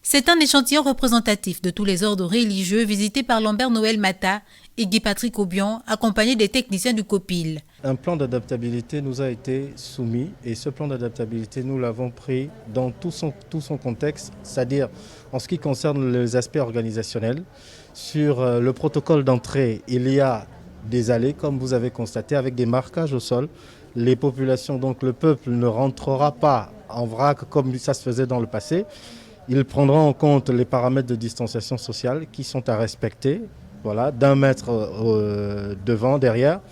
C'est un échantillon représentatif de tous les ordres religieux visités par Lambert Noël Mata et Guy-Patrick Aubion, accompagnés des techniciens du COPIL. Un plan d'adaptabilité nous a été soumis et ce plan d'adaptabilité, nous l'avons pris dans tout son contexte, c'est-à-dire en ce qui concerne les aspects organisationnels. Sur le protocole d'entrée, il y a des allées, comme vous avez constaté, avec des marquages au sol. Les populations, donc le peuple, ne rentrera pas en vrac comme ça se faisait dans le passé. Ils prendront en compte les paramètres de distanciation sociale qui sont à respecter, voilà, d'1 mètre devant, derrière.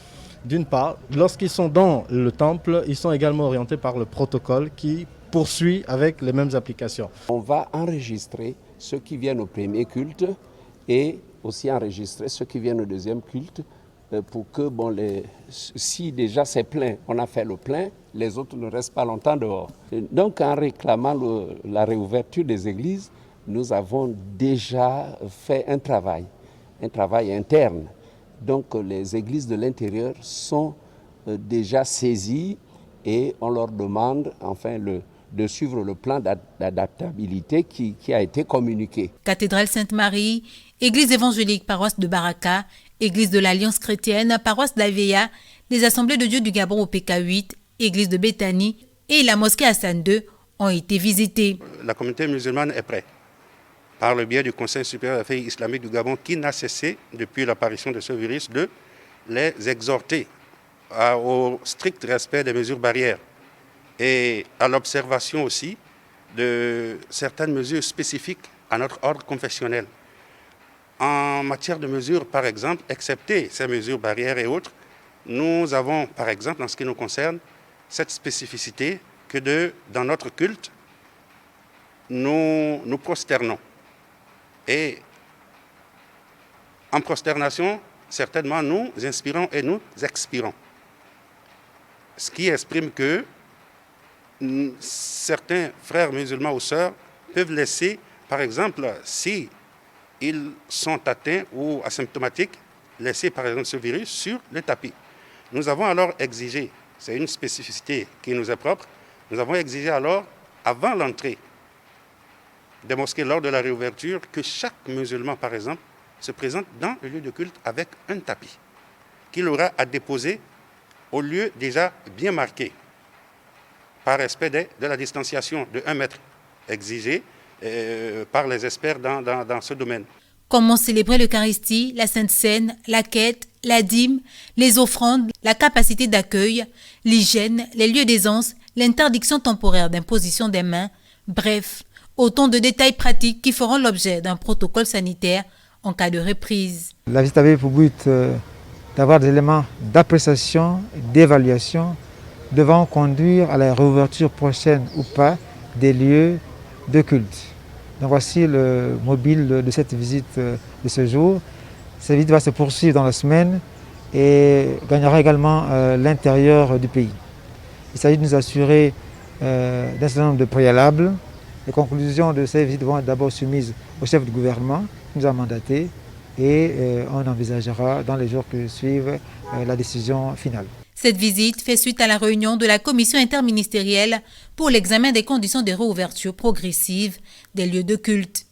D'une part, lorsqu'ils sont dans le temple, ils sont également orientés par le protocole qui poursuit avec les mêmes applications. On va enregistrer ceux qui viennent au premier culte et aussi enregistrer ceux qui viennent au deuxième culte pour que, si déjà c'est plein, on a fait le plein, les autres ne restent pas longtemps dehors. Donc en réclamant la réouverture des églises, nous avons déjà fait un travail interne. Donc les églises de l'intérieur sont déjà saisies et on leur demande de suivre le plan d'adaptabilité qui a été communiqué. Cathédrale Sainte-Marie, Église évangélique paroisse de Baraka, Église de l'Alliance chrétienne, paroisse d'Aveya, les Assemblées de Dieu du Gabon au PK8, Église de Béthanie et la mosquée Hassan II ont été visitées. La communauté musulmane est prête, par le biais du Conseil supérieur des affaires islamiques du Gabon, qui n'a cessé, depuis l'apparition de ce virus, de les exhorter au strict respect des mesures barrières et à l'observation aussi de certaines mesures spécifiques à notre ordre confessionnel. En matière de mesures, par exemple, excepté ces mesures barrières et autres, nous avons, par exemple, en ce qui nous concerne, cette spécificité que dans notre culte, nous nous prosternons. Et en prosternation, certainement, nous inspirons et nous expirons. Ce qui exprime que certains frères musulmans ou sœurs peuvent laisser, par exemple, si ils sont atteints ou asymptomatiques, laisser par exemple ce virus sur le tapis. Nous avons alors exigé, c'est une spécificité qui nous est propre, nous avons exigé alors, avant l'entrée des mosquées lors de la réouverture, que chaque musulman, par exemple, se présente dans le lieu de culte avec un tapis qu'il aura à déposer au lieu déjà bien marqué, par respect de la distanciation de 1 mètre exigée par les experts dans ce domaine. Comment célébrer l'Eucharistie, la Sainte Seine, la quête, la dîme, les offrandes, la capacité d'accueil, l'hygiène, les lieux d'aisance, l'interdiction temporaire d'imposition des mains, bref, autant de détails pratiques qui feront l'objet d'un protocole sanitaire en cas de reprise. La visite avait pour but d'avoir des éléments d'appréciation, d'évaluation, devant conduire à la réouverture prochaine ou pas des lieux de culte. Donc voici le mobile de cette visite de ce jour. Cette visite va se poursuivre dans la semaine et gagnera également l'intérieur du pays. Il s'agit de nous assurer d'un certain nombre de préalables. Les conclusions de ces visites vont être d'abord soumises au chef du gouvernement qui nous a mandatés et on envisagera dans les jours qui suivent la décision finale. Cette visite fait suite à la réunion de la commission interministérielle pour l'examen des conditions de réouverture progressive des lieux de culte.